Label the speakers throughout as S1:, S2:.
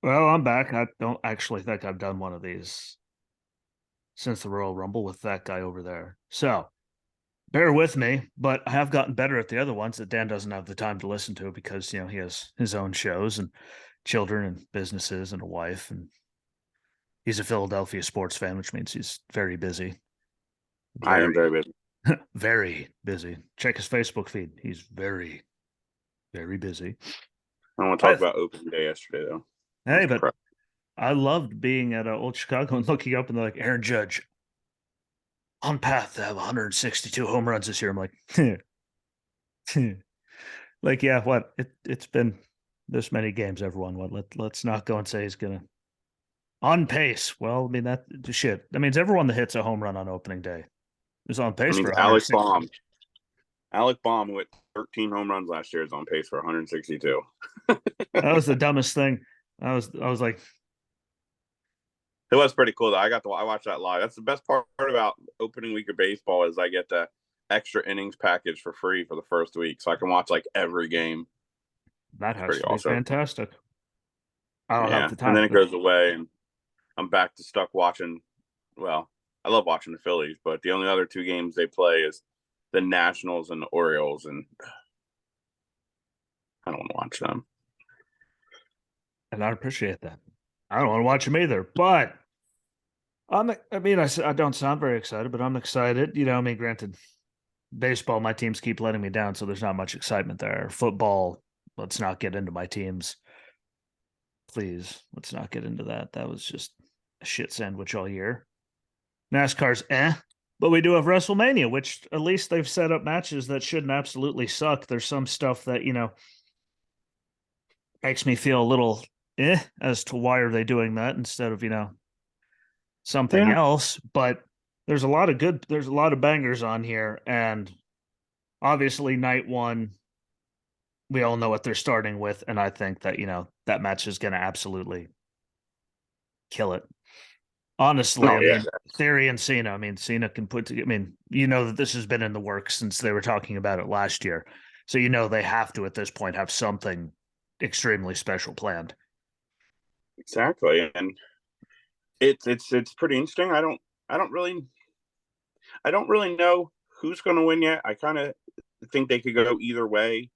S1: Well, I'm back. I don't actually think I've done one of these since the Royal Rumble with that guy over there. So bear with me, but I have gotten better at the other ones that Dan doesn't have the time to listen to because, he has his own shows and children and businesses and a wife. And he's a Philadelphia sports fan, which means he's very busy.
S2: I am
S1: Very,
S2: very busy.
S1: very busy. Check his Facebook feed. He's very, very busy.
S2: I don't want to talk
S1: I,
S2: about opening day yesterday though. That
S1: hey,
S2: was
S1: but
S2: depressing.
S1: I loved being at Old Chicago and looking up and they're like, Aaron Judge on path to have 162 home runs this year. I'm like, like, yeah, what? It's been this many games, everyone. Let's not go and say he's gonna on pace. Well, I mean that shit. That means everyone that hits a home run on opening day is on
S2: I
S1: pace
S2: mean,
S1: for 160.
S2: Alec Baum, who hit 13 home runs last year, is on pace for 162.
S1: That was the dumbest thing. I was like,
S2: It was pretty cool though. I watched that live. That's the best part about opening week of baseball is I get the extra innings package for free for the first week, so I can watch like every game.
S1: that
S2: It's
S1: has
S2: pretty
S1: to be
S2: awesome.
S1: fantastic. I don't have
S2: Yeah,
S1: the
S2: and then
S1: time,
S2: it
S1: but
S2: goes away, and I'm back to stuck watching. Well, I love watching the Phillies, but the only other two games they play is the Nationals and the Orioles, and I don't want to watch them.
S1: and I appreciate that. I don't want to watch him either, but I don't sound very excited, but I'm excited. I mean, granted, baseball, my teams keep letting me down, so there's not much excitement there. Football, let's not get into my teams. Please, let's not get into that. That was just a shit sandwich all year. NASCAR's but we do have WrestleMania, which at least they've set up matches that shouldn't absolutely suck. There's some stuff that, makes me feel a little as to why are they doing that instead of, something
S2: Yeah,
S1: else. But there's a lot of bangers on here. And obviously, night one, we all know what they're starting with, and I think that that match is going to absolutely kill it. Honestly,
S2: no,
S1: I
S2: yeah,
S1: mean, Theory and Cena. I mean, Cena can put together. I mean, that this has been in the works since they were talking about it last year, so they have to at this point have something extremely special planned.
S2: exactly. And it's pretty interesting. I don't really I don't really know who's going to win yet. I kind of think they could go either way.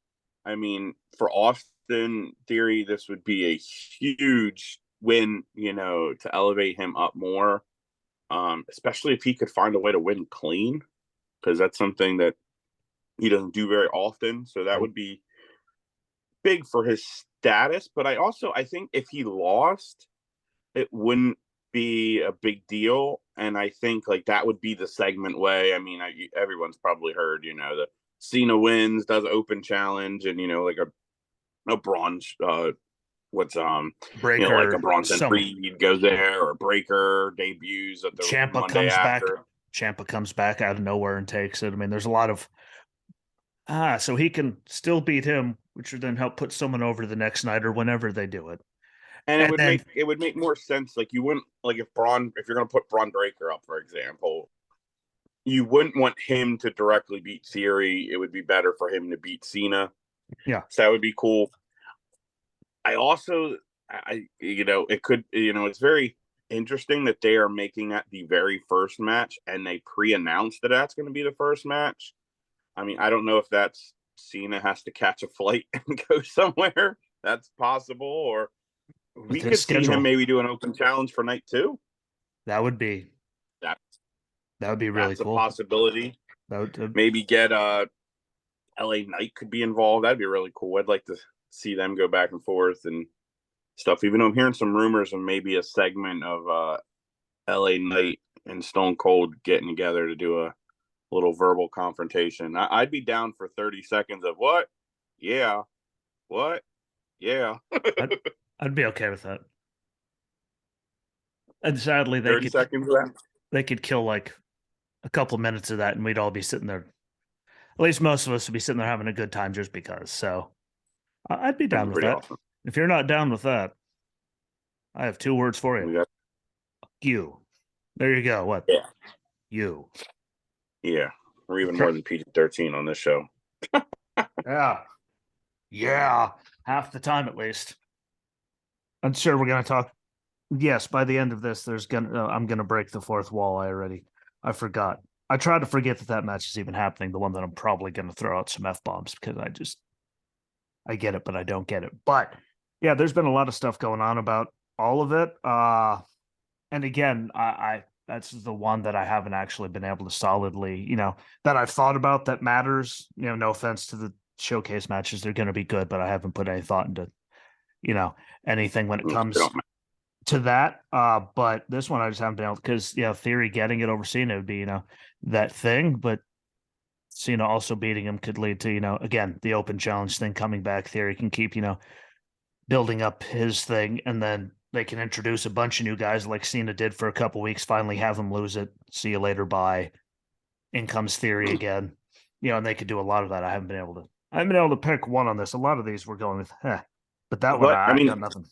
S2: I mean, for Austin Theory, this would be a huge win, to elevate him up more. Especially if he could find a way to win clean, because that's something that he doesn't do very often. So that
S1: Nope.
S2: would be big for his status. But I think if he lost, it wouldn't be a big deal. And I think like that would be the segment way. I mean, everyone's probably heard, the Cena wins, does open challenge, and like a bronze, what's like a
S1: Breaker,
S2: Bronson
S1: some
S2: Reed goes there, or Breaker debuts at the
S1: Champa
S2: Monday
S1: comes back.
S2: after.
S1: Champa comes back out of nowhere and takes it. I mean, there's a lot of so he can still beat him, which would then help put someone over the next night or whenever they do it.
S2: And
S1: And then
S2: it would make more sense. Like you wouldn't like if you're gonna put Braun Breaker up, for example, you wouldn't want him to directly beat Theory. It would be better for him to beat Cena.
S1: yeah,
S2: So that would be cool. I also, it could, it's very interesting that they are making that the very first match and they pre-announced that that's going to be the first match. I mean, I don't know if that's Cena has to catch a flight and go somewhere. That's possible, or
S1: with
S2: we
S1: his
S2: could see him
S1: schedule,
S2: maybe do an open challenge for night two.
S1: that would be
S2: That's
S1: that would be really
S2: that's a
S1: cool.
S2: possibility.
S1: That would
S2: Maybe get LA Knight could be involved. That'd be really cool. I'd like to see them go back and forth and stuff. Even though I'm hearing some rumors of maybe a segment of LA Knight and Stone Cold getting together to do a little verbal confrontation. I'd be down for 30 seconds of what? Yeah. What? Yeah.
S1: I'd, I'd be okay with that. And sadly,
S2: 30 seconds of that.
S1: they could kill like a couple minutes of that, and we'd all be sitting there. At least most of us would be sitting there having a good time just because. So I'd be
S2: That'd
S1: down
S2: be
S1: with
S2: pretty
S1: that.
S2: awesome.
S1: If you're not down with that, I have two words for you.
S2: We got,
S1: You. There you go. What?
S2: yeah.
S1: You.
S2: Yeah. We're even more than PG-13 on this show.
S1: Yeah. Yeah. Half the time at least. I'm sure we're gonna talk. Yes, by the end of this, I'm gonna break the fourth wall. I forgot. I try to forget that that match is even happening. The one that I'm probably gonna throw out some f bombs because I get it, but I don't get it. But yeah, there's been a lot of stuff going on about all of it. And again, I that's the one that I haven't actually been able to solidly, that I've thought about that matters. No offense to the showcase matches, they're going to be good, but I haven't put any thought into, you know, anything when it comes to that. But this one I just haven't been able because Theory getting it over Cena would be, that thing, but Cena also beating him could lead to, again, the open challenge thing coming back. Theory can keep, building up his thing, and then they can introduce a bunch of new guys like Cena did for a couple weeks, finally have him lose it. See you later, bye. In comes Theory again. And they could do a lot of that. I haven't been able to pick one on this. A lot of these we're going with, but that one
S2: But I
S1: I
S2: mean,
S1: got nothing.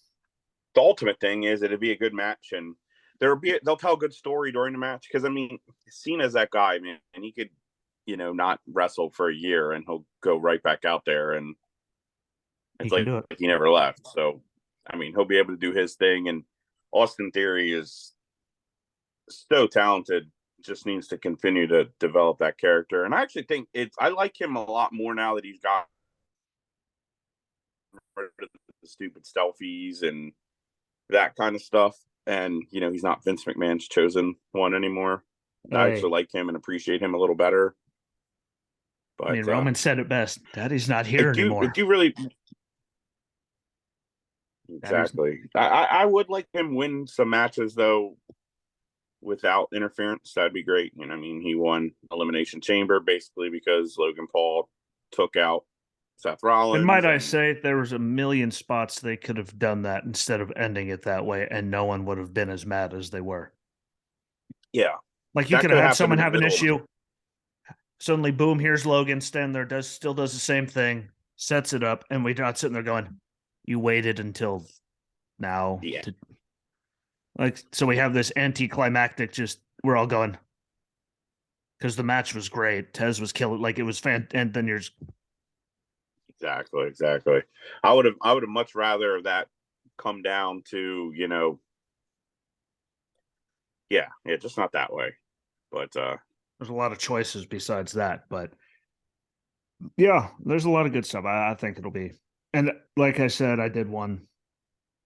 S2: the ultimate thing is it'd be a good match, and they'll tell a good story during the match because I mean, Cena's that guy, man, and he could, not wrestle for a year and he'll go right back out there, and
S1: He
S2: it's
S1: can
S2: like
S1: do it.
S2: he never left. So, I mean, he'll be able to do his thing, and Austin Theory is so talented. Just needs to continue to develop that character, and I actually think I like him a lot more now that he's got rid of the stupid selfies and that kind of stuff. And he's not Vince McMahon's chosen one anymore. I
S1: Hey,
S2: actually like him and appreciate him a little better.
S1: I mean,
S2: But
S1: Roman said it best. Daddy's not
S2: I
S1: here
S2: do, I
S1: anymore.
S2: do really
S1: Daddy's
S2: exactly. I would like him win some matches though without interference. That'd be great. I mean, he won Elimination Chamber basically because Logan Paul took out Seth
S1: And might
S2: Rollins,
S1: I
S2: and
S1: say, there was a million spots they could have done that instead of ending it that way, and no one would have been as mad as they were.
S2: yeah,
S1: Like you
S2: that
S1: could have
S2: could
S1: had
S2: happen
S1: someone
S2: in the
S1: have an
S2: middle of
S1: issue. Suddenly, boom, here's Logan, stand there, still does the same thing, sets it up, and we're not sitting there going, "You waited until now
S2: yeah,
S1: to like." So we have this anticlimactic. Just we're all going because the match was great. Tez was killing, like it was fan, and then you're just,
S2: exactly. I would have much rather that come down to yeah, just not that way. But
S1: there's a lot of choices besides that, but yeah, there's a lot of good stuff. I think it'll be, and like I said, I did one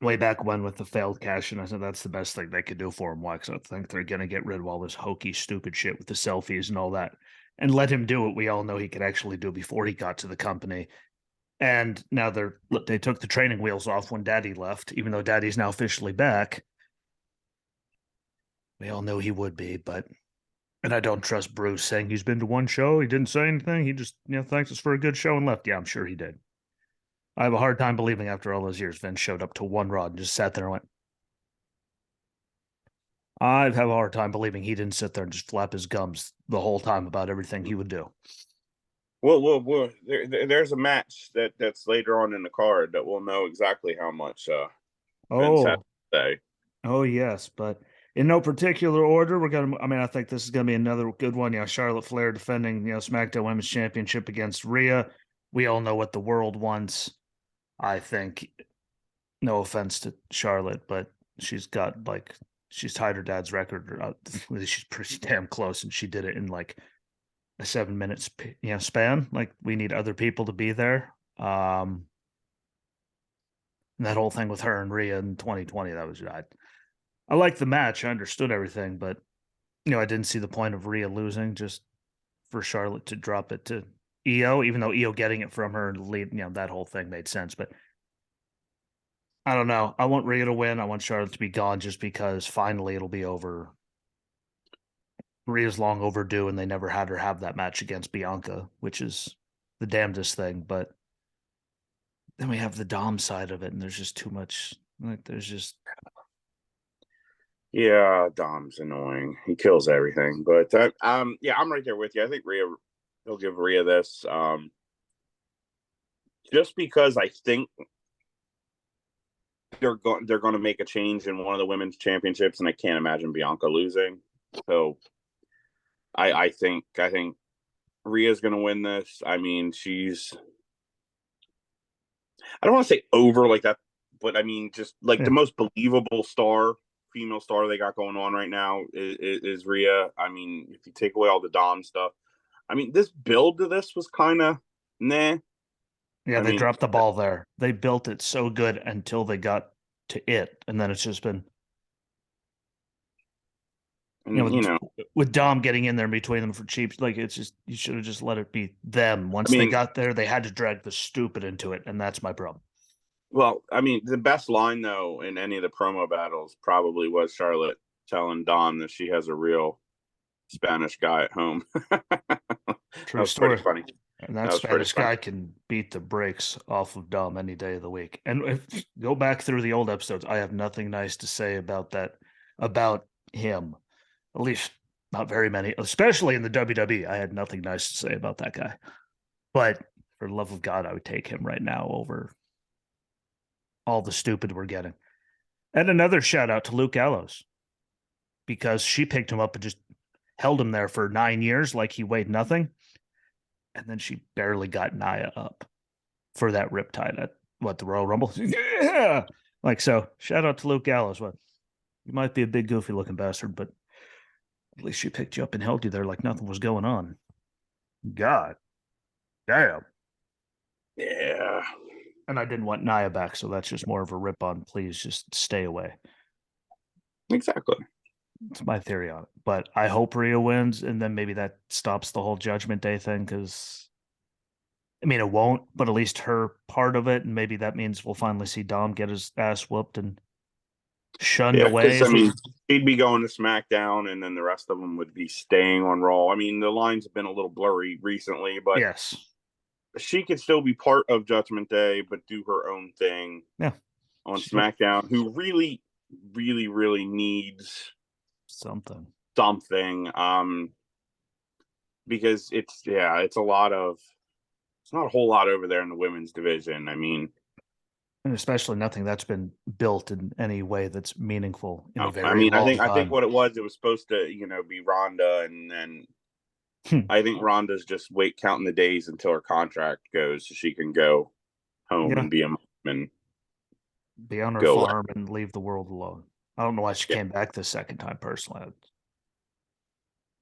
S1: way back when with the failed cash, and I said that's the best thing they could do for him. Why? Because I think they're gonna get rid of all this hokey, stupid shit with the selfies and all that, and let him do what we all know he could actually do before he got to the company. And now they took the training wheels off when Daddy left, even though Daddy's now officially back. We all knew he would be, but and I don't trust Bruce saying he's been to one show. He didn't say anything. He just, thanks us for a good show and left. Yeah, I'm sure he did. I have a hard time believing after all those years Vince showed up to one Raw and just sat there and went, I have a hard time believing he didn't sit there and just flap his gums the whole time about everything he would do.
S2: there's a match that's later on in the card that we'll know exactly how much Vince had
S1: Oh,
S2: to say.
S1: oh yes, but in no particular order, we're gonna. I mean, I think this is gonna be another good one. Charlotte Flair defending, SmackDown Women's Championship against Rhea. We all know what the world wants. I think. No offense to Charlotte, but she's got she's tied her dad's record. She's pretty damn close, and she did it in like a 7 minutes span. Like we need other people to be there. And that whole thing with her and Rhea in 2020, that was I liked the match. I understood everything, but I didn't see the point of Rhea losing just for Charlotte to drop it to Io, even though Io getting it from her and lead, that whole thing made sense. But I don't know. I want Rhea to win. I want Charlotte to be gone just because finally it'll be over. Rhea's long overdue, and they never had her have that match against Bianca, which is the damnedest thing. But then we have the Dom side of it, and there's just too much. Like, there's just
S2: Yeah, Dom's annoying. He kills everything. But yeah, I'm right there with you. I think Rhea he'll give Rhea this. Just because I think they're going to make a change in one of the women's championships, and I can't imagine Bianca losing. So I think Rhea's going to win this. I mean, I don't want to say over like that. but I mean, just like
S1: Yeah.
S2: the most believable female star they got going on right now is Rhea. I mean, if you take away all the Dom stuff, I mean, this build to this was kind of nah.
S1: Yeah,
S2: I
S1: they
S2: mean,
S1: dropped the ball there. They built it so good until they got to it, and then it's just been,
S2: and
S1: with Dom getting in there between them for cheap. Like, it's just, you should have just let it be them.
S2: I
S1: Once they
S2: mean,
S1: got there, they had to drag the stupid into it, and that's my problem.
S2: well, I mean, the best line though in any of the promo battles probably was Charlotte telling Dom that she has a real Spanish guy at home. That
S1: True
S2: was pretty
S1: story.
S2: funny.
S1: And that
S2: That was pretty
S1: Spanish
S2: funny.
S1: guy can beat the brakes off of Dom any day of the week. And if go back through the old episodes, I have nothing nice to say about that, about him. At least not very many, especially in the WWE. I had nothing nice to say about that guy. But for the love of God, I would take him right now over all the stupid we're getting. And another shout out to Luke Gallows, because she picked him up and just held him there for 9 years like he weighed nothing. And then she barely got Nia up for that riptide at the Royal Rumble. Yeah. Like, so shout out to Luke Gallows. What, you might be a big goofy looking bastard, but at least she picked you up and held you there like nothing was going on. God damn.
S2: Yeah,
S1: And I didn't want Nia back, so that's just more of a rip on. Please just stay away.
S2: exactly.
S1: It's my theory on it. But I hope Rhea wins, and then maybe that stops the whole Judgment Day thing, because I mean, it won't, but at least her part of it, and maybe that means we'll finally see Dom get his ass whooped and shunned
S2: Yeah,
S1: away.
S2: because I mean, he'd be going to SmackDown, and then the rest of them would be staying on Raw. I mean, the lines have been a little blurry recently, but
S1: Yes.
S2: she could still be part of Judgment Day, but do her own thing.
S1: Yeah.
S2: On
S1: Still
S2: SmackDown, who really, really, really needs
S1: something.
S2: something. Because it's a lot of, it's not a whole lot over there in the women's division. I mean,
S1: And especially nothing that's been built in any way that's meaningful in a
S2: I
S1: very
S2: mean,
S1: long
S2: I think
S1: time.
S2: what it was supposed to, be Ronda, and then I think Ronda's just counting the days until her contract goes, so she can go home
S1: Yeah.
S2: and be a mom and
S1: Be on her
S2: go away.
S1: farm and leave the world alone. I don't know why she
S2: Yeah,
S1: came back the second time personally.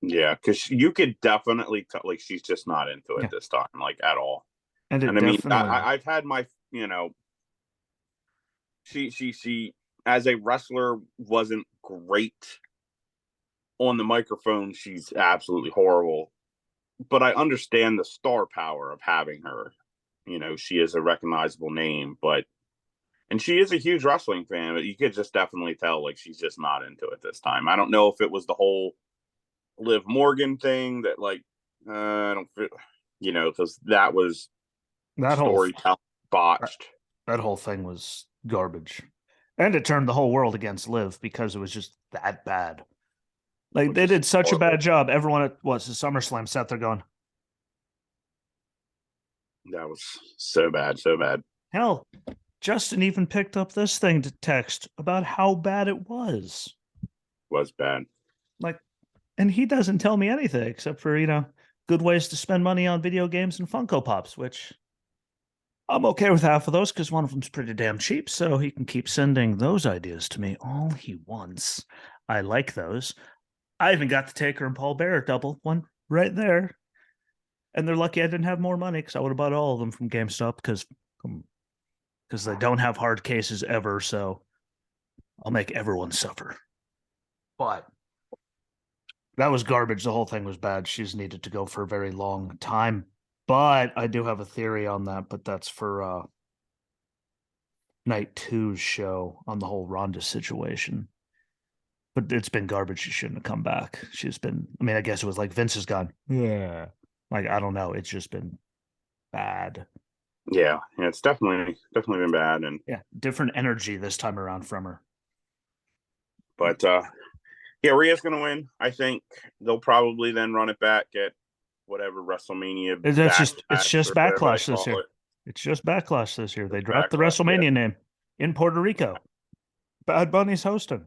S2: yeah, because you could definitely tell, like, she's just not into it
S1: Yeah.
S2: this time, like, at all.
S1: And it
S2: And I mean,
S1: definitely,
S2: I've had my, she as a wrestler wasn't great on the microphone. She's absolutely horrible, but I understand the star power of having her. She is a recognizable name, and she is a huge wrestling fan, but you could just definitely tell, like, she's just not into it this time. I don't know if it was the whole Liv Morgan thing that, like, I don't feel, because that was
S1: that whole
S2: storytelling botched.
S1: that whole thing was garbage. And it turned the whole world against Liv because it was just that bad. Like,
S2: Which
S1: they
S2: is
S1: did such a
S2: horrible.
S1: bad job. Everyone at what's the SummerSlam sat there going,
S2: That was so bad, so bad.
S1: hell, Justin even picked up this thing to text about how bad it was.
S2: Was bad.
S1: Like, and he doesn't tell me anything except for, good ways to spend money on video games and Funko Pops, which I'm okay with half of those because one of them's pretty damn cheap. So he can keep sending those ideas to me all he wants. I like those. I even got the Taker and Paul Bearer double one right there. And they're lucky I didn't have more money because I would have bought all of them from GameStop because they don't have hard cases ever. So I'll make everyone suffer. But that was garbage. The whole thing was bad. She's needed to go for a very long time. But I do have a theory on that, but that's for night two's show on the whole Ronda situation. But it's been garbage. She shouldn't have come back. She's been, I mean, I guess it was like Vince is gone. Yeah. Like, I don't know. It's just been bad.
S2: Yeah, it's definitely been bad, and
S1: Yeah. Different energy this time around from her.
S2: but yeah, Rhea's gonna win. I think they'll probably then run it back at whatever WrestleMania
S1: It's
S2: backlash
S1: just
S2: or whatever they
S1: backlash this
S2: call
S1: year.
S2: it.
S1: It's just backlash this year. They
S2: Just
S1: dropped the
S2: backlash, yeah.
S1: WrestleMania name in Puerto Rico. Bad Bunny's hosting.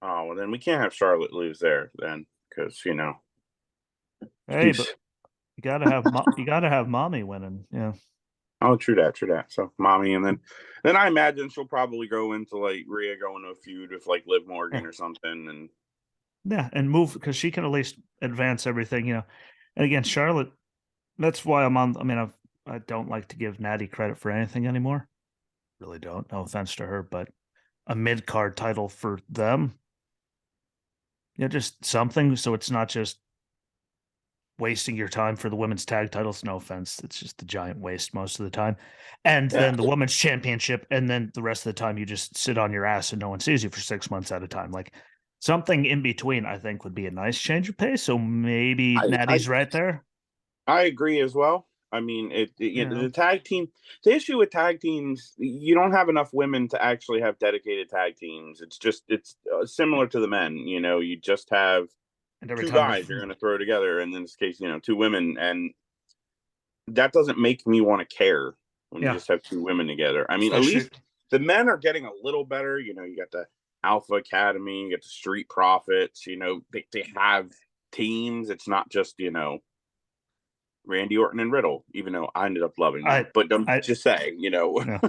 S2: Oh well, then we can't have Charlotte lose there then, because
S1: Hey, but you gotta have mommy winning. Yeah.
S2: Oh, true that, true that. So mommy, and then I imagine she'll probably go into like Rhea going to a feud with like Liv
S1: Yeah,
S2: Morgan or something, and
S1: yeah, and move because she can at least advance everything, you know. And again, Charlotte, that's why I'm on. I mean, I don't like to give Natty credit for anything anymore. Really don't. No offense to her, but a mid card title for them, yeah, just something. So it's not just wasting your time for the women's tag titles. No offense. It's just a giant waste most of the time. And
S2: yeah,
S1: then the women's championship. And then the rest of the time you just sit on your ass and no one sees you for 6 months at a time. Like something in between, I think would be a nice change of pace. So maybe
S2: I I,
S1: Natty's right there.
S2: I agree as well. I mean,
S1: You
S2: the
S1: know,
S2: tag team. The issue with tag teams, you don't have enough women to actually have dedicated tag teams. It's similar to the men. You know, you just have
S1: and every
S2: two
S1: time the
S2: guys you're going to throw together, and in this case, you know, two women, and that doesn't make me want to care when you
S1: yeah,
S2: just have two women together. I mean, at
S1: especially
S2: least the men are getting a little better. You know, you got the Alpha Academy, you got the Street Profits. You know, they have teams. It's not just, you know, Randy Orton and Riddle, even though I ended up loving them.
S1: I
S2: But I'm
S1: I
S2: just saying, you know,
S1: no,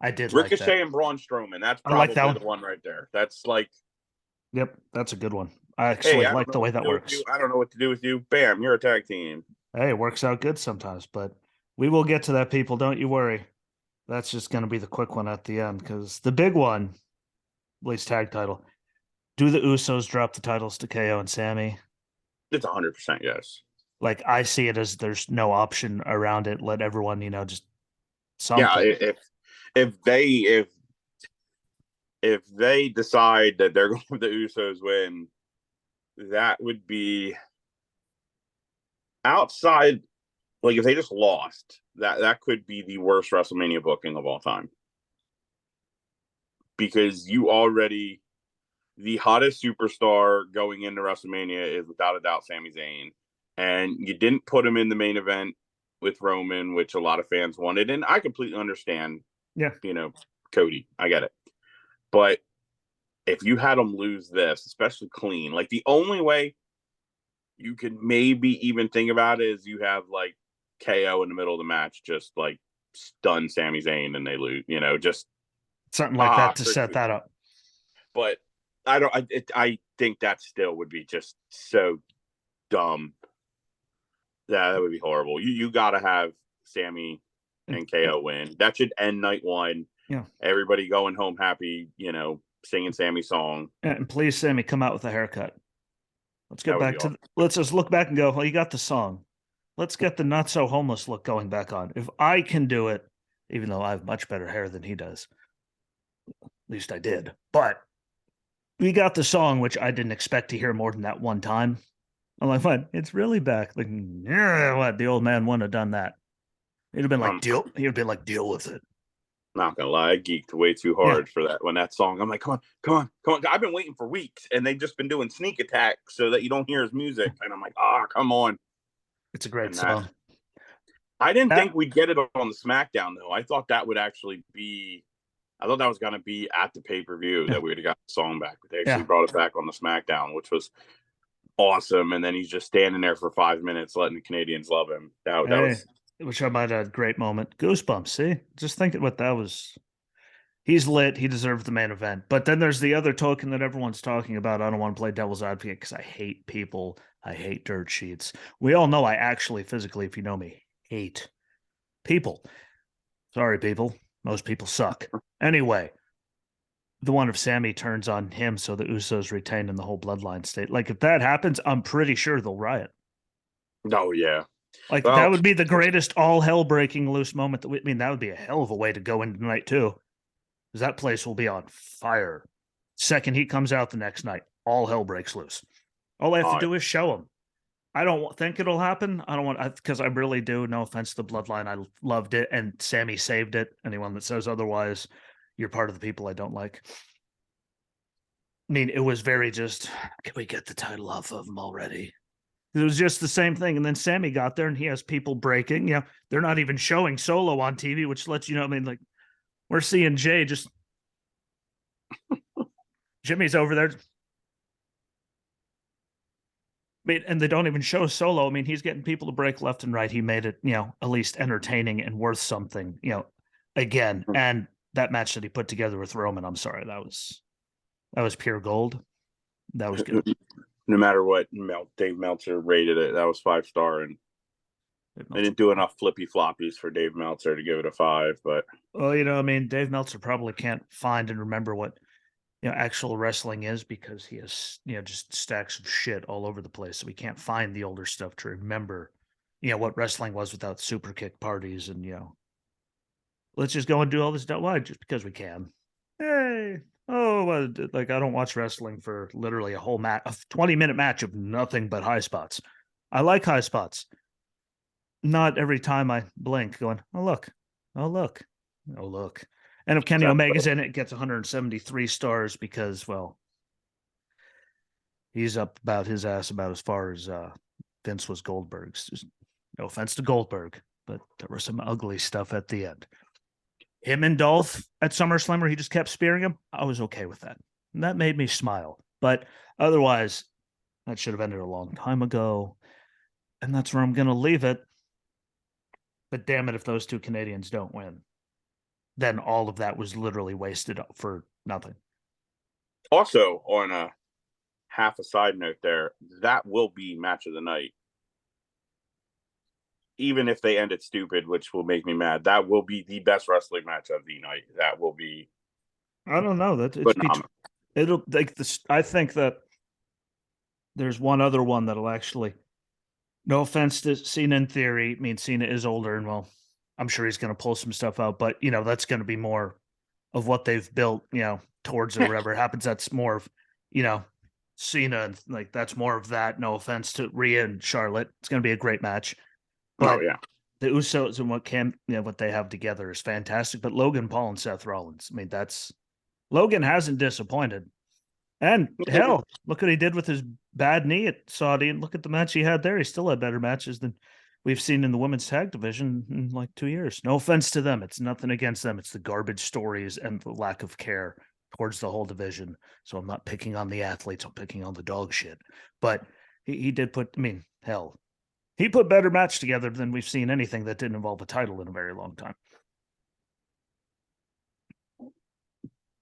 S1: I did like that.
S2: Ricochet and Braun Strowman, that's
S1: I like that
S2: probably
S1: one.
S2: the one right there. That's like,
S1: Yep, that's a good one. I
S2: hey,
S1: actually
S2: I don't
S1: like
S2: know
S1: the way
S2: what to
S1: that
S2: do with you.
S1: works.
S2: I don't know what to do with you. Bam, you're a tag team.
S1: Hey, it works out good sometimes, but we will get to that, people. Don't you worry. That's just going to be the quick one at the end because the big one, at least tag title. Do the Usos drop the titles to KO and Sammy?
S2: It's 100% yes.
S1: Like I see it as there's no option around it. Let everyone, you know, just
S2: Yeah,
S1: something.
S2: if they if they decide that they're going to the Usos win, that would be outside. Like if they just lost, that could be the worst WrestleMania booking of all time because you already the hottest superstar going into WrestleMania is without a doubt Sami Zayn, and you didn't put him in the main event with Roman, which a lot of fans wanted, and I completely understand.
S1: Yeah,
S2: You know, Cody, I get it, but if you had him lose this, especially clean, like the only way you could maybe even think about it is you have like KO in the middle of the match, just like stun Sami Zayn and they lose. You know, just
S1: something like that to set
S2: Christian.
S1: that up.
S2: But I don't. I think that still would be just so dumb. That would be horrible. You got to have Sammy
S1: And,
S2: and KO win. That should end night one.
S1: yeah,
S2: Everybody going home happy. You know, singing Sammy's song.
S1: and please, Sammy, come out with a haircut. Let's get
S2: That would be
S1: back to.
S2: awesome.
S1: Let's just look back and go. Well, you got the song. Let's get the not so homeless look going back on. If I can do it, even though I have much better hair than he does, at least I did. But we got the song, which I didn't expect to hear more than that one time. I'm like, what? It's really back. Like, yeah, what? The old man wouldn't have done that. He'd have been like,
S2: Um,
S1: deal. He'd be like, deal with it.
S2: Not gonna lie, I geeked way too
S1: Yeah,
S2: hard for that when that song. I'm like, come on, come on, come on. I've been waiting for weeks, and they've just been doing sneak attack so that you don't hear his music. And I'm like, come on.
S1: it's a great
S2: And that
S1: song.
S2: I didn't
S1: That,
S2: think we'd get it on the SmackDown though. I thought that would actually be. I thought that was gonna be at the pay per view
S1: yeah,
S2: that we would have got the song back, but they actually
S1: yeah,
S2: brought it back on the SmackDown, which was awesome. And then he's just standing there for 5 minutes, letting the Canadians love him. That
S1: hey,
S2: was
S1: which I might have a great moment. Goosebumps. See, just thinking what that was. He's lit. He deserved the main event. But then there's the other token that everyone's talking about. I don't want to play devil's advocate because I hate people. I hate dirt sheets. We all know I actually physically, if you know me, hate people. Sorry, people. Most people suck. Anyway, the one of Sammy turns on him so the Usos retain in the whole bloodline state. Like, if that happens, I'm pretty sure they'll riot.
S2: oh yeah.
S1: Like, that
S2: Well,
S1: would be the greatest all hell breaking loose moment that I mean, that would be a hell of a way to go into tonight, too. Because that place will be on fire. Second he comes out the next night, all hell breaks loose. All I have to do is show him. I don't think it'll happen. I don't want because I really do. No offense to the Bloodline, I loved it, and Sammy saved it. Anyone that says otherwise, you're part of the people I don't like. I mean, it was very just. Can we get the title off of him already? It was just the same thing, and then Sammy got there, and he has people breaking. Yeah, they're not even showing Solo on TV, which lets you know. I mean, like we're seeing Jay just Jimmy's over there. mean, and they don't even show Solo. I mean, he's getting people to break left and right. He made it, at least entertaining and worth something, again. And that match that he put together with Roman, I'm sorry, that was pure gold. That was good.
S2: No matter what Dave Meltzer rated it, that was 5-star, and they didn't do enough flippy floppies for Dave Meltzer to give it a 5. But
S1: well, I mean, Dave Meltzer probably can't find and remember what actual wrestling is because he has just stacks of shit all over the place, so we can't find the older stuff to remember what wrestling was without super kick parties and let's just go and do all this why just because we can. Hey, oh, like I don't watch wrestling for literally a whole match, a 20-minute match of nothing but high spots. I like high spots. Not every time I blink going, oh look, oh look, oh look. And if Kenny Omega's in it, it gets 173 stars because, well, he's up about his ass about as far as Vince was Goldberg's. Just no offense to Goldberg, but there was some ugly stuff at the end. Him and Dolph at SummerSlam where he just kept spearing him, I was okay with that. And that made me smile. But otherwise, that should have ended a long time ago. And that's where I'm going to leave it. But damn it, if those two Canadians don't win, then all of that was literally wasted for nothing.
S2: Also, on a half a side note there, that will be match of the night. Even if they end it stupid, which will make me mad, that will be the best wrestling match of the night. That will be.
S1: I don't know that it's it'll like this. I think that there's one other one that'll actually. No offense to Cena in theory. I mean, Cena is older, and well, I'm sure he's going to pull some stuff out, but that's going to be more of what they've built, towards it, whatever happens. That's more of, Cena, and like that's more of that. No offense to Rhea and Charlotte. It's going to be a great match. But the Usos and what they have together is fantastic. But Logan Paul and Seth Rollins, I mean, Logan hasn't disappointed. And hell, look what he did with his bad knee at Saudi, and look at the match he had there. He still had better matches than we've seen in the women's tag division in like 2 years. No offense to them. It's nothing against them. It's the garbage stories and the lack of care towards the whole division. So I'm not picking on the athletes. I'm picking on the dog shit. But he did put, I mean, hell, he put better match together than we've seen anything that didn't involve a title in a very long time.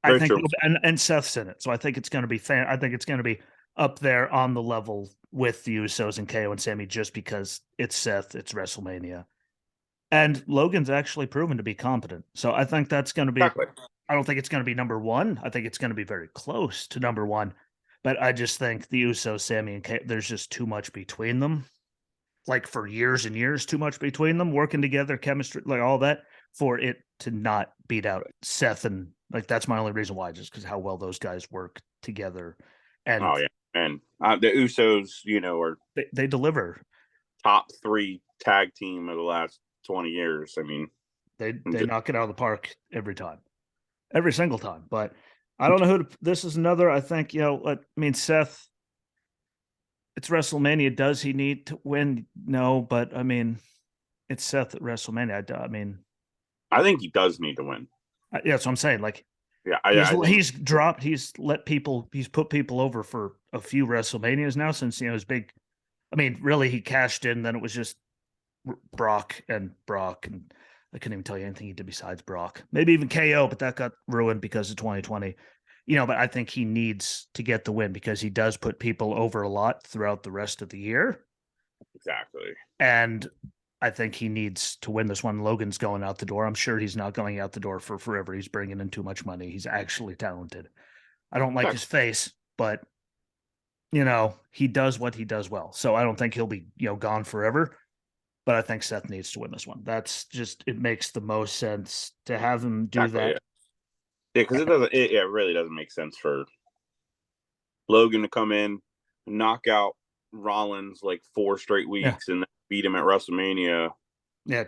S1: I think, and Seth's in it, so I think it's going to be I think it's going to be up there on the level with the Usos and KO and Sammy, just because it's Seth, it's WrestleMania, and Logan's actually proven to be competent. So I think that's going to be. Exactly. I don't think it's going to be number one. I think it's going to be very close to number one, but I just think the Usos, Sammy, and KO, there's just too much between them. Like for years and years, too much between them, working together, chemistry, like all that, for it to not beat out Seth. And like that's my only reason why, just because how well those guys work together. And
S2: and the Usos, are
S1: they deliver.
S2: Top 3 tag team of the last 20 years. I mean,
S1: they knock it out of the park every time, every single time. But I don't know who this is another. I think I mean Seth. It's WrestleMania. Does he need to win? No, but I mean, it's Seth at WrestleMania. I mean,
S2: I think he does need to win.
S1: Yeah, that's what I'm saying. Like, he's put people over for a few WrestleManias now since his big. I mean, really, he cashed in. Then it was just Brock, and I couldn't even tell you anything he did besides Brock. Maybe even KO, but that got ruined because of 2020. But I think he needs to get the win because he does put people over a lot throughout the rest of the year.
S2: Exactly.
S1: And I think he needs to win this one. Logan's going out the door. I'm sure he's not going out the door for forever. He's bringing in too much money. He's actually talented. I don't like his face, but he does what he does well. So I don't think he'll be, gone forever. But I think Seth needs to win this one. That's just, it makes the most sense to have him do that.
S2: Yeah, because it really doesn't make sense for Logan to come in, knock out Rollins like 4 straight weeks, and then beat him at WrestleMania.
S1: Yeah,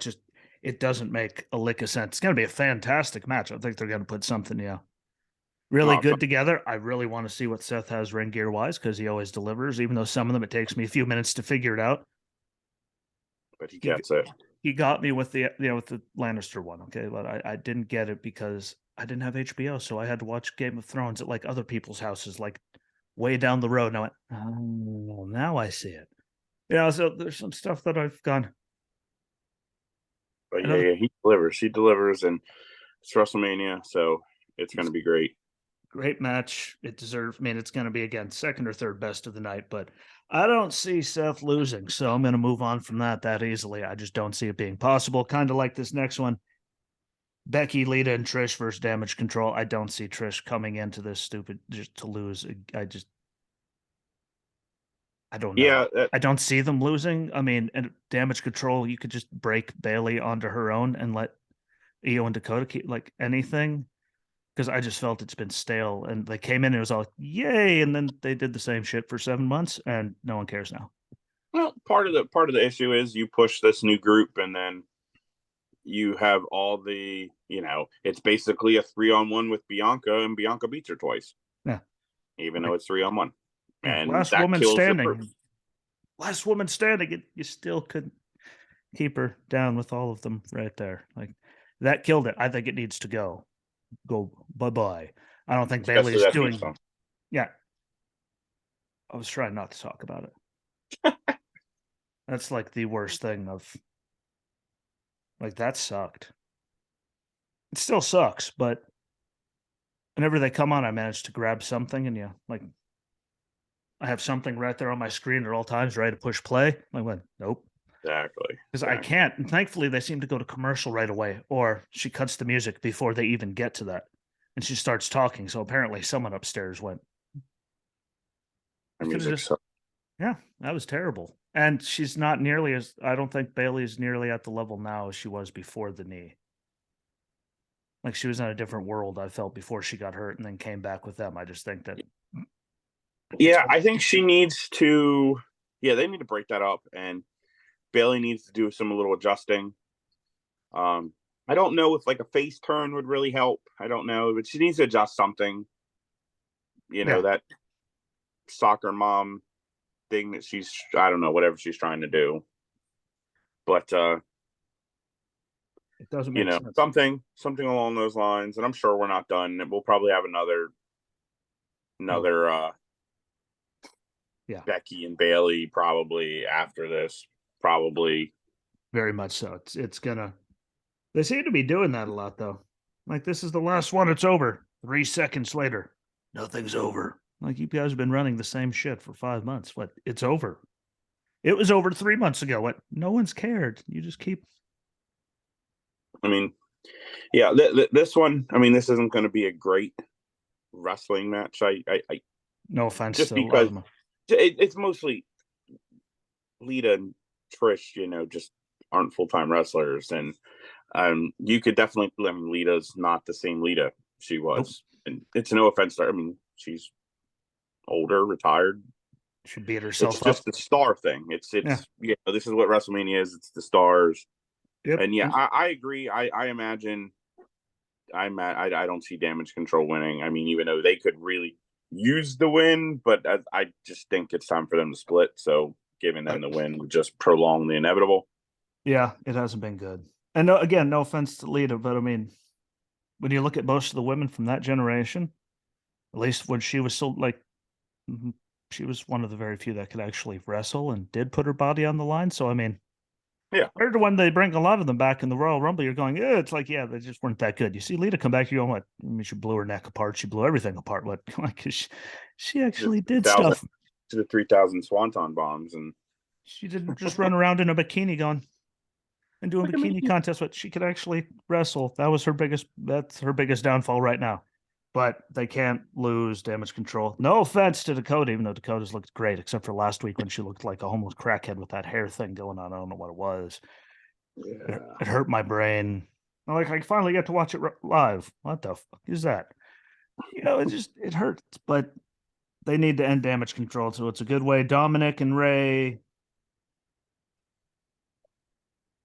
S1: it doesn't make a lick of sense. It's going to be a fantastic match. I think they're going to put something, really good together. I really want to see what Seth has ring gear wise because he always delivers, even though some of them it takes me a few minutes to figure it out.
S2: But he gets it.
S1: He got me with the with the Lannister one, okay, but I didn't get it because I didn't have HBO, so I had to watch Game of Thrones at like other people's houses, like way down the road. And I went, oh, now I see it. Yeah, so there's some stuff that I've gone.
S2: But
S1: Another
S2: yeah, he delivers. She delivers, and it's WrestleMania, so it's going to be great.
S1: great match. It deserves. I mean, it's going to be again second or third best of the night, but I don't see Seth losing, so I'm going to move on from that easily. I just don't see it being possible. Kind of like this next one, Becky, Lita, and Trish versus Damage Control. I don't see Trish coming into this stupid just to lose. I don't know.
S2: Yeah,
S1: I don't see them losing. I mean, and Damage Control, you could just break Bailey onto her own and let Io and Dakota keep like anything, because I just felt it's been stale. And they came in and it was all yay, and then they did the same shit for 7 months, and no one cares now.
S2: well, part of the issue is you push this new group, and then you have all the, it's basically a 3-on-1 with Bianca, and Bianca beats her twice,
S1: Yeah,
S2: even
S1: like,
S2: though it's 3-on-1,
S1: yeah.
S2: and
S1: Last
S2: that
S1: woman
S2: kills your group.
S1: standing. Last woman standing. You still couldn't keep her down with all of them right there. Like that killed it. I think it needs to go. Go bye bye. I don't think
S2: Especially
S1: Bailey's
S2: that theme
S1: doing.
S2: song.
S1: Yeah, I was trying not to talk about it. That's like the worst thing of. Like that sucked. It still sucks, but whenever they come on, I manage to grab something, and like I have something right there on my screen at all times, ready to push play. I went, nope,
S2: Exactly.
S1: because I can't. And thankfully, they seem to go to commercial right away, or she cuts the music before they even get to that, and she starts talking. So apparently, someone upstairs went.
S2: Her
S1: You could have
S2: music
S1: just,
S2: sucks.
S1: yeah, that was terrible. And she's not nearly as. I don't think Bailey is nearly at the level now as she was before the knee. Like she was in a different world. I felt before she got hurt, and then came back with them. I just think that.
S2: Yeah, I think she needs to. Yeah, they need to break that up, and Bailey needs to do some little adjusting. I don't know if like a face turn would really help. I don't know, but she needs to adjust something.
S1: Yeah,
S2: That soccer mom thing that she's, I don't know, whatever she's trying to do. But
S1: it doesn't make sense.
S2: something along those lines. And I'm sure we're not done. We'll probably have another
S1: Oh, yeah,
S2: Becky and Bailey probably after this. Probably.
S1: very much so. It's gonna. They seem to be doing that a lot though. Like this is the last one. It's over. 3 seconds later, nothing's over. Like you guys have been running the same shit for 5 months. What? It's over. It was over 3 months ago. What? No one's cared. You just keep.
S2: I mean, yeah, this one. I mean, this isn't going to be a great wrestling match. I
S1: No offense
S2: just
S1: to a lot
S2: because
S1: of them.
S2: it's mostly Lita and Trish, just aren't full-time wrestlers, and you could definitely. I mean, Lita's not the same Lita she
S1: Nope.
S2: was, and it's no offense to her. I mean, she's older, retired.
S1: She beat
S2: It's
S1: herself up.
S2: just the star thing.
S1: Yeah.
S2: This is what WrestleMania is. It's the stars,
S1: Yep.
S2: and yeah, I agree. I imagine. I don't see Damage Control winning. I mean, even though they could really use the win, but I just think it's time for them to split. So giving them the win would just prolong the inevitable.
S1: Yeah, it hasn't been good. And no, again, no offense to Lita, but I mean, when you look at most of the women from that generation, at least when she was still like, she was one of the very few that could actually wrestle and did put her body on the line. So I mean,
S2: Yeah,
S1: compared to when they bring a lot of them back in the Royal Rumble, you're going, yeah, it's like, yeah, they just weren't that good. You see Lita come back, you're going, what? I mean, she blew her neck apart. She blew everything apart. What? Like, she actually did stuff.
S2: to the 3,000 swanton bombs, and
S1: She didn't just run around in a bikini going and doing
S2: look at me.
S1: bikini contests. But she could actually wrestle. That's her biggest downfall right now. But they can't lose Damage Control. No offense to Dakota, even though Dakota's looked great, except for last week when she looked like a homeless crackhead with that hair thing going on. I don't know what it was.
S2: Yeah.
S1: It hurt my brain. Like I finally get to watch it live. What the fuck is that? It hurts. But they need to end Damage Control, so it's a good way. Dominic and Ray.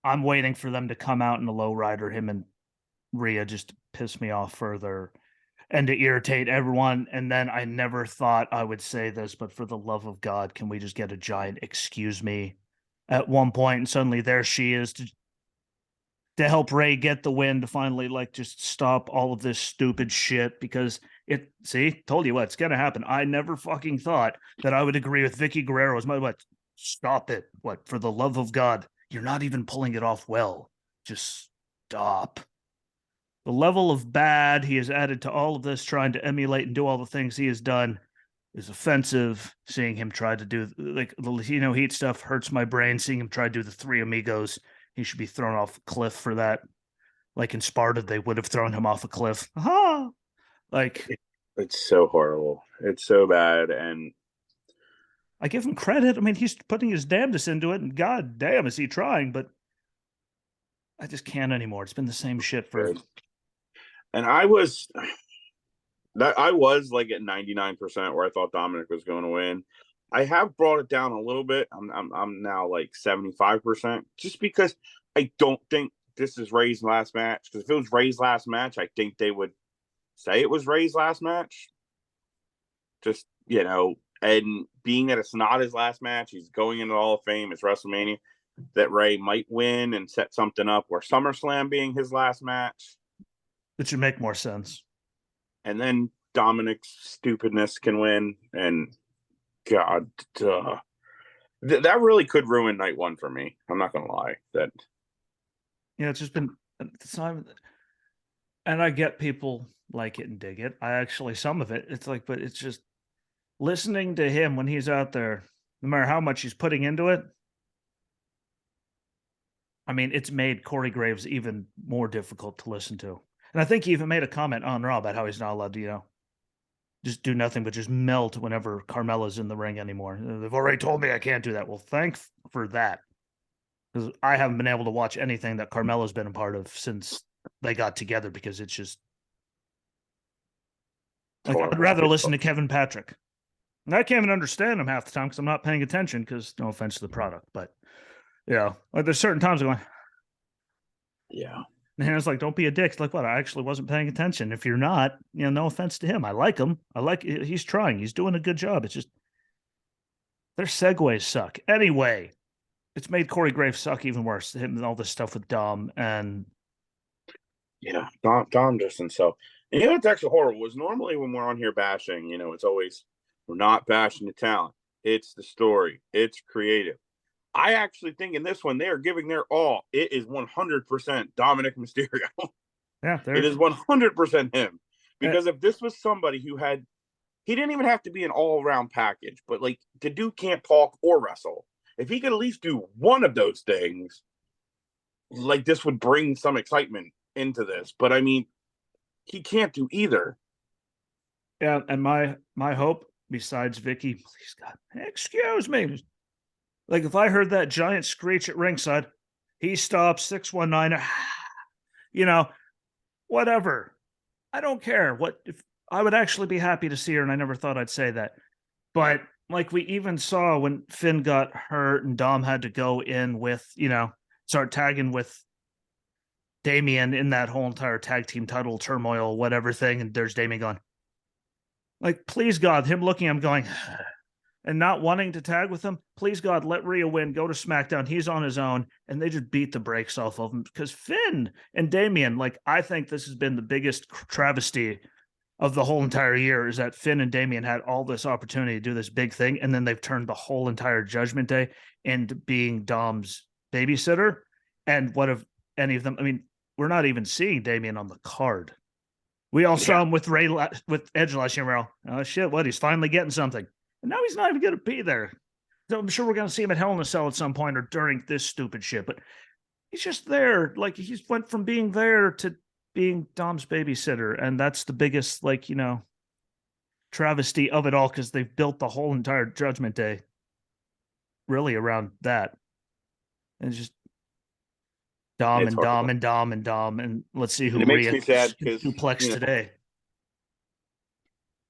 S1: I'm waiting for them to come out in a lowrider, him and Rhea, just to piss me off further and to irritate everyone. And then I never thought I would say this, but for the love of God, can we just get a giant excuse me at one point? And suddenly there she is to help Ray get the win to finally like just stop all of this stupid shit because told you what, it's gonna happen. I never fucking thought that I would agree with Vicky Guerrero as my what. Stop it. What, for the love of God, you're not even pulling it off well. Just stop. The level of bad he has added to all of this, trying to emulate and do all the things he has done, is offensive. Seeing him try to do like the Latino heat stuff hurts my brain. Seeing him try to do the Three Amigos, he should be thrown off a cliff for that. Like in Sparta, they would have thrown him off a cliff. Aha! Like,
S2: it's so horrible. It's so bad. And
S1: I give him credit. I mean, he's putting his damnedest into it, and god damn, is he trying? But I just can't anymore. It's been the same shit for.
S2: And I was like at 99% where I thought Dominic was going to win. I have brought it down a little bit. I'm now like 75%, just because I don't think this is Ray's last match. Because if it was Ray's last match, I think they would say it was Ray's last match. Just, and being that it's not his last match, he's going into the Hall of Fame, it's WrestleMania, that Ray might win and set something up where SummerSlam being his last match.
S1: It should make more sense.
S2: And then Dominic's stupidness can win. And God, that really could ruin night one for me. I'm not going to lie.
S1: It's just been, it's not even, and I get people like it and dig it. I actually, some of it, it's like, but it's just listening to him when he's out there, no matter how much he's putting into it. I mean, it's made Corey Graves even more difficult to listen to. And I think he even made a comment on Raw about how he's not allowed to, just do nothing but just melt whenever Carmella's in the ring anymore. They've already told me I can't do that. Well, thanks for that. Because I haven't been able to watch anything that Carmella's been a part of since they got together, because it's just like, I'd rather listen to Kevin Patrick. And I can't even understand him half the time because I'm not paying attention, because no offense to the product, but like there's certain times I'm going,
S2: yeah.
S1: And it's like, don't be a dick. It's like, what? I actually wasn't paying attention. If you're not, no offense to him. I like him. He's trying. He's doing a good job. It's just their segues suck. Anyway, it's made Corey Graves suck even worse. Him and all this stuff with Dom and
S2: Dom just himself. And it's actually horrible. Was normally when we're on here bashing, it's always, we're not bashing the talent. It's the story. It's creative. I actually think in this one, they are giving their all. It is 100% Dominic Mysterio.
S1: Yeah,
S2: it is 100% him. Because if this was somebody who he didn't even have to be an all-around package, but like the dude can't talk or wrestle. If he could at least do one of those things, like this would bring some excitement into this. But I mean, he can't do either.
S1: Yeah, and my hope, besides Vicky, please God, excuse me. Like if I heard that giant screech at ringside, he stops 619, whatever. I don't care. What if I would actually be happy to see her, and I never thought I'd say that. But like we even saw when Finn got hurt and Dom had to go in with, start tagging with Damian in that whole entire tag team title turmoil, whatever thing, and there's Damian going. Like, please God, him looking, I'm going, and not wanting to tag with him, please God, let Rhea win, go to SmackDown. He's on his own, and they just beat the brakes off of him. Because Finn and Damian, like, I think this has been the biggest travesty of the whole entire year, is that Finn and Damian had all this opportunity to do this big thing, and then they've turned the whole entire Judgment Day into being Dom's babysitter. And what if any of them, I mean, we're not even seeing Damian on the card. We all saw him with with Edge last year. Oh shit, what? He's finally getting something. And now he's not even going to be there. So I'm sure we're going to see him at Hell in a Cell at some point or during this stupid shit. But he's just there. Like, he's went from being there to being Dom's babysitter. And that's the biggest, travesty of it all, because they've built the whole entire Judgment Day really around that. And it's just Dom and Dom and Dom and Dom. And let's see who Rhea suplex today.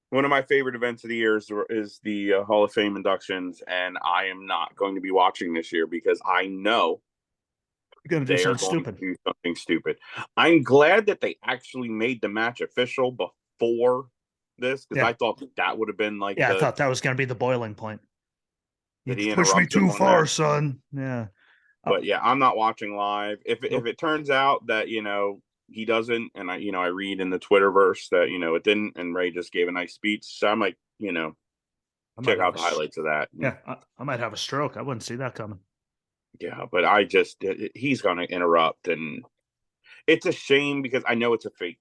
S2: One of my favorite events of the year is the Hall of Fame inductions, and I am not going to be watching this year because I know
S1: you're going to do
S2: something stupid. I'm glad that they actually made the match official before this, because I thought that would have been like.
S1: Yeah, I thought that was going to be the boiling point. You pushed me too far, son. Yeah,
S2: But yeah, I'm not watching live. If
S1: Nope.
S2: it turns out that he doesn't, and I read in the Twitterverse that it didn't, and Ray just gave a nice speech, so I'm like
S1: I might
S2: check
S1: have
S2: out the highlights of that. And,
S1: yeah, I might have a stroke. I wouldn't see that coming.
S2: yeah, but he's gonna interrupt, and it's a shame because I know it's a fake,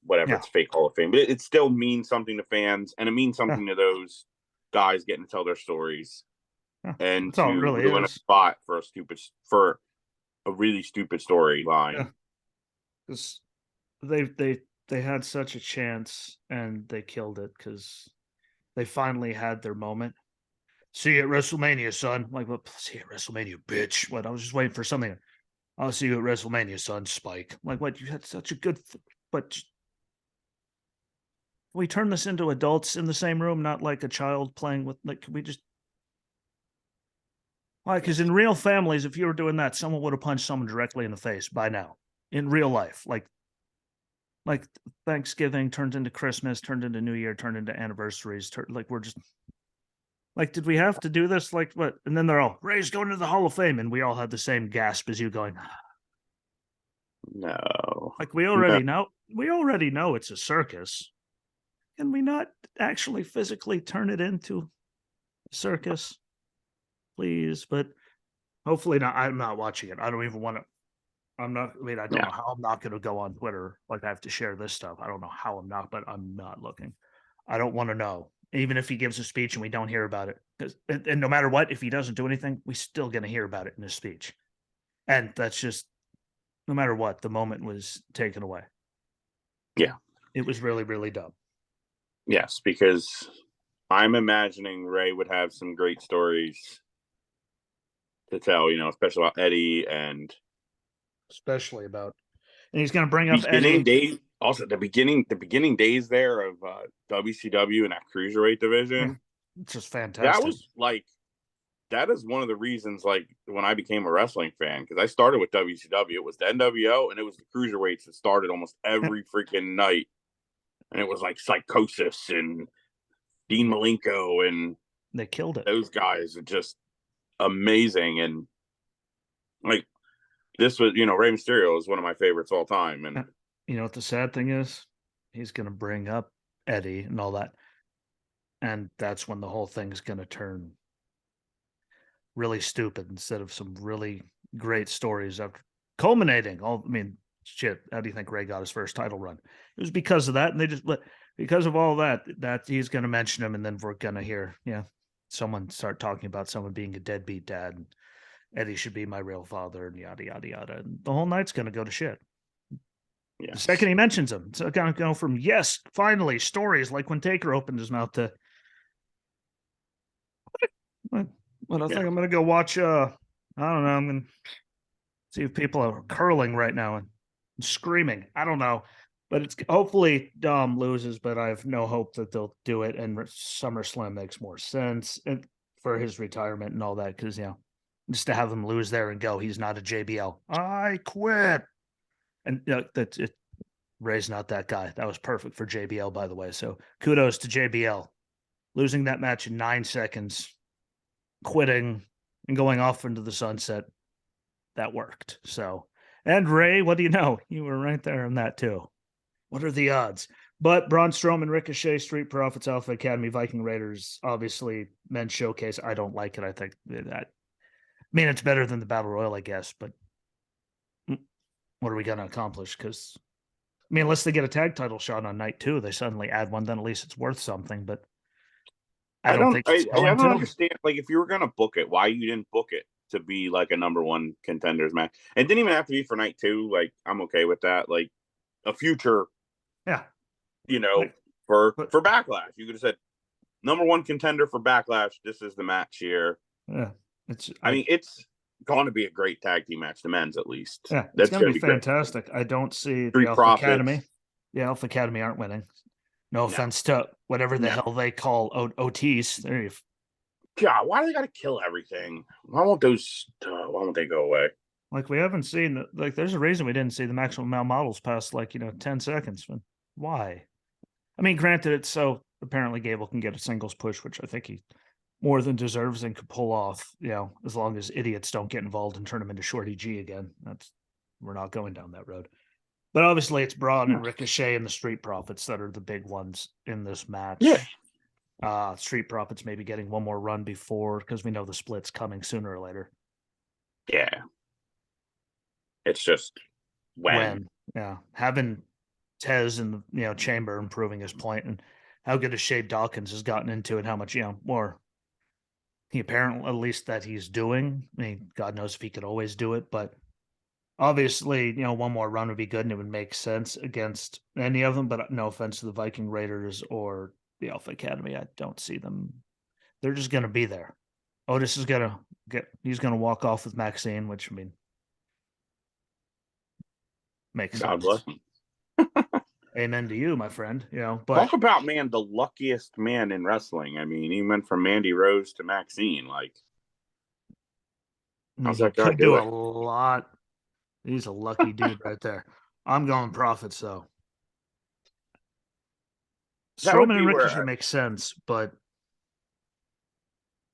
S2: whatever,
S1: Yeah.
S2: it's fake Hall of Fame, but it still means something to fans, and it means
S1: Yeah.
S2: something to those guys getting to tell their stories
S1: Yeah.
S2: and
S1: That's all it
S2: to
S1: really
S2: ruin a
S1: is.
S2: spot for a really stupid storyline.
S1: Yeah. Because they had such a chance and they killed it because they finally had their moment. See you at WrestleMania, son. Like, what? See you at WrestleMania, bitch. What? I was just waiting for something. I'll see you at WrestleMania, son. Spike. Like, what? You had such a good, but we turn this into adults in the same room, not like a child playing with. Like, can we just? Why? Because in real families, if you were doing that, someone would have punched someone directly in the face by now. In real life, like Thanksgiving turned into Christmas, turned into New Year, turned into anniversaries. Like we're just like, did we have to do this? Like what? And then they're all Ray's going to the Hall of Fame, and we all had the same gasp as you, going,
S2: No,
S1: like we
S2: no,
S1: already know. We already know it's a circus. Can we not actually physically turn it into a circus, please? But hopefully not. I'm not watching it. I don't even want to. I'm not. I mean, I don't
S2: no.
S1: know how I'm not going to go on Twitter. Like I have to share this stuff. I don't know how I'm not, but I'm not looking. I don't want to know. Even if he gives a speech and we don't hear about it, and no matter what, if he doesn't do anything, we still going to hear about it in his speech. And that's just no matter what. The moment was taken away.
S2: Yeah,
S1: It was really, really dumb.
S2: yes, because I'm imagining Ray would have some great stories to tell, especially about Eddie and
S1: Especially about, and he's going to bring up
S2: beginning
S1: Eddie.
S2: days. Also, the beginning days there of WCW and that cruiserweight
S1: Yeah,
S2: division.
S1: it's just
S2: That
S1: fantastic.
S2: was like that is one of the reasons, like when I became a wrestling fan, because I started with WCW. It was the NWO and it was the cruiserweights that started almost
S1: Yeah,
S2: every freaking night, and it was like Psychosis and Dean Malenko and
S1: they killed it.
S2: those guys are just amazing. And like this was, Rey Mysterio is one of my favorites all time. And
S1: You know what the sad thing is? He's going to bring up Eddie and all that. And that's when the whole thing's going to turn really stupid instead of some really great stories after culminating. I mean, shit, how do you think Ray got his first title run? It was because of that. And they just, because of all that he's going to mention him. And then we're going to hear, someone start talking about someone being a deadbeat dad. And Eddie should be my real father and yada, yada, yada. And the whole night's going to go to shit. The
S2: yes,
S1: second he mentions him, it's going to go from, yes, finally, stories like when Taker opened his mouth to, what, I
S2: yeah,
S1: think I'm going to go watch, I don't know, I'm going to see if people are curling right now and screaming. I don't know. But it's hopefully Dom loses, but I have no hope that they'll do it. And SummerSlam makes more sense for his retirement and all that. Because, just to have him lose there and go, he's not a JBL. I quit. And that's it. Ray's not that guy. That was perfect for JBL, by the way. So kudos to JBL. Losing that match in 9 seconds, quitting, and going off into the sunset. That worked. So, and Ray, what do you know? You were right there on that too. What are the odds? But Braun Strowman, Ricochet, Street Profits, Alpha Academy, Viking Raiders, obviously men's showcase. I don't like it. I think that, I mean, it's better than the Battle Royal, I guess, but what are we going to accomplish? Because, I mean, unless they get a tag title shot on night 2, they suddenly add one, then at least it's worth something. But I
S2: I
S1: don't
S2: don't,
S1: think it's
S2: I
S1: going
S2: don't
S1: to.
S2: understand. Like, if you were gonna book it, why you didn't book it to be like a number one contenders match? It didn't even have to be for night 2. Like, I'm okay with that. Like, a future,
S1: Yeah.
S2: you know,
S1: Like,
S2: for
S1: but
S2: Backlash, you could have said number one contender for Backlash. This is the match here.
S1: yeah, it's
S2: I mean, it's going to be a great tag team match, the men's at least.
S1: yeah, it's
S2: That's
S1: going to
S2: going
S1: be
S2: to be great.
S1: fantastic. I don't see the
S2: Street
S1: Alpha
S2: Profits.
S1: Academy. The Alpha Academy aren't winning. No
S2: No,
S1: offense to whatever the
S2: no.
S1: hell they call OTs.
S2: God, why do they got to kill everything? Why won't those? Why won't they go away?
S1: Like we haven't seen like there's a reason we didn't see the maximum amount models past 10 seconds. But why? I mean, granted, it's so apparently Gable can get a singles push, which I think he more than deserves and could pull off, as long as idiots don't get involved and turn him into Shorty G again. We're not going down that road. But obviously it's Braun and Ricochet and the Street Profits that are the big ones in this match.
S2: Yeah.
S1: Street Profits maybe getting one more run before, because we know the split's coming sooner or later.
S2: Yeah. It's just when.
S1: Yeah. Having Tez in the chamber improving his point, and how good a shape Dawkins has gotten into, and how much more he apparently, at least, that he's doing. I mean, God knows if he could always do it, but obviously, one more run would be good, and it would make sense against any of them. But no offense to the Viking Raiders or the Alpha Academy, I don't see them. They're just going to be there. Otis is going to he's going to walk off with Maxine, which, I mean, makes
S2: God
S1: sense.
S2: bless him.
S1: Amen to you, my friend. But
S2: talk about, man, the luckiest man in wrestling. I mean, he went from Mandy Rose to Maxine. Like,
S1: how's that guy do a lot? He's a lucky dude right there. I'm going Profits, though. Strowman and Ricochet makes sense, but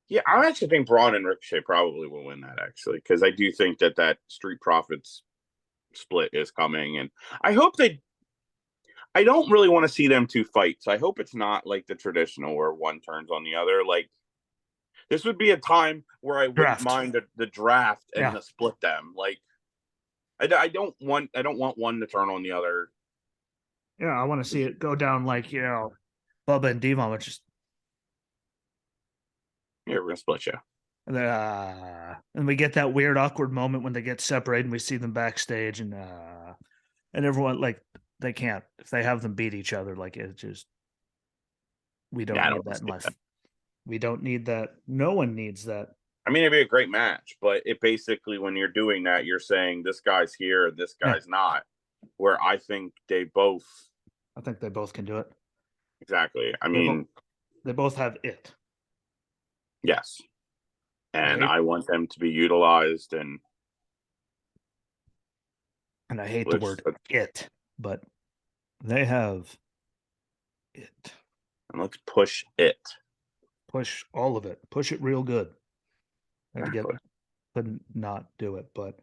S2: yeah, I actually think Braun and Ricochet probably will win that, actually, because I do think that Street Profits split is coming, and I hope I don't really want to see them two fight, so I hope it's not like the traditional where one turns on the other. Like, this would be a time where I wouldn't mind the draft and the split them. Like, I don't want one to turn on the other.
S1: Yeah, I want to see it go down like Bubba and Devon, which is
S2: we're gonna split you.
S1: And we get that weird, awkward moment when they get separated, and we see them backstage, and everyone, like, they can't, if they have them beat each other, like, it just, we don't need that in life. We don't need that. No one needs that.
S2: I mean, it'd be a great match, but it basically, when you're doing that, you're saying this guy's here and this guy's not. Where I think they both
S1: can do it.
S2: Exactly. I mean,
S1: they both have it.
S2: Yes. And I want them to be utilized, and
S1: I hate the word it, but they have it.
S2: And let's push it.
S1: Push all of it. Push it real good. Couldn't not do it, but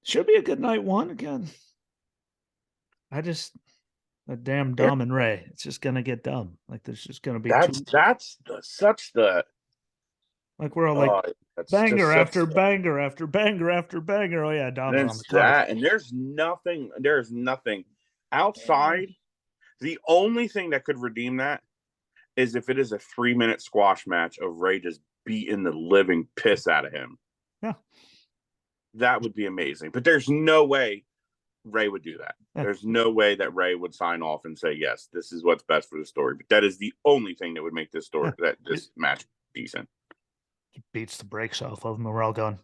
S1: should be a good night one again. A damn Dom and Ray. It's just gonna get dumb. Like, there's just gonna be
S2: such the
S1: like, we're all like banger after banger after banger after banger. Oh yeah, Dom's on the top.
S2: And there's nothing outside. The only thing that could redeem that is if it is a 3-minute squash match of Ray just beating the living piss out of him.
S1: Yeah.
S2: That would be amazing. But there's no way Ray would do that. Yeah. There's no way that Ray would sign off and say, yes, this is what's best for the story. But that is the only thing that would make this story, this match decent.
S1: He beats the brakes off of him, and we're all going.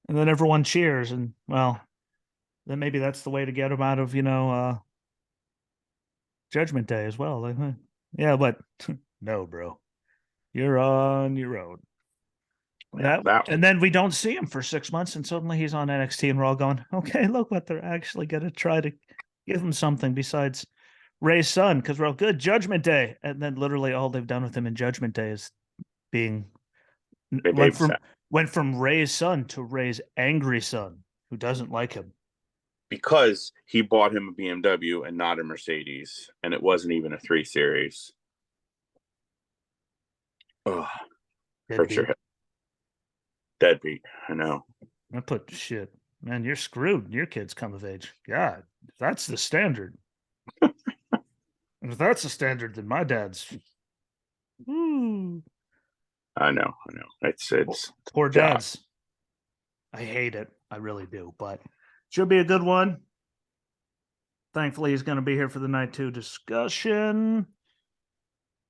S1: And then everyone cheers, and, well, then maybe that's the way to get him out of, Judgment Day as well. Like, yeah, but no, bro. You're on your own. And then we don't see him for 6 months, and suddenly he's on NXT, and we're all going, okay, look what they're actually going to try to give him something besides Ray's son, because we're all good. Judgment Day. And then literally all they've done with him in Judgment Day is being went from Ray's son to Ray's angry son, who doesn't like him.
S2: Because he bought him a BMW and not a Mercedes, and it wasn't even a 3 Series. Oh, deadbeat. I know.
S1: I put shit. Man, you're screwed. Your kids come of age. God, if that's the standard. If that's the standard, then my dad's. Woo.
S2: I know. It's
S1: poor dads. I hate it. I really do. But should be a good one. Thankfully, he's going to be here for the night 2 discussion,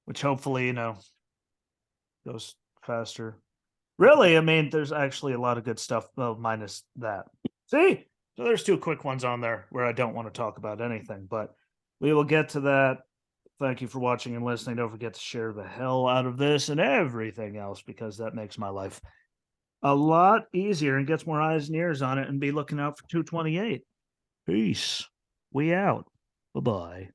S1: which hopefully, goes faster. Really, I mean, there's actually a lot of good stuff, well, minus that. See? So there's 2 quick ones on there where I don't want to talk about anything, but we will get to that. Thank you for watching and listening. Don't forget to share the hell out of this and everything else, because that makes my life a lot easier and gets more eyes and ears on it, and be looking out for 228. Peace. We out. Bye-bye.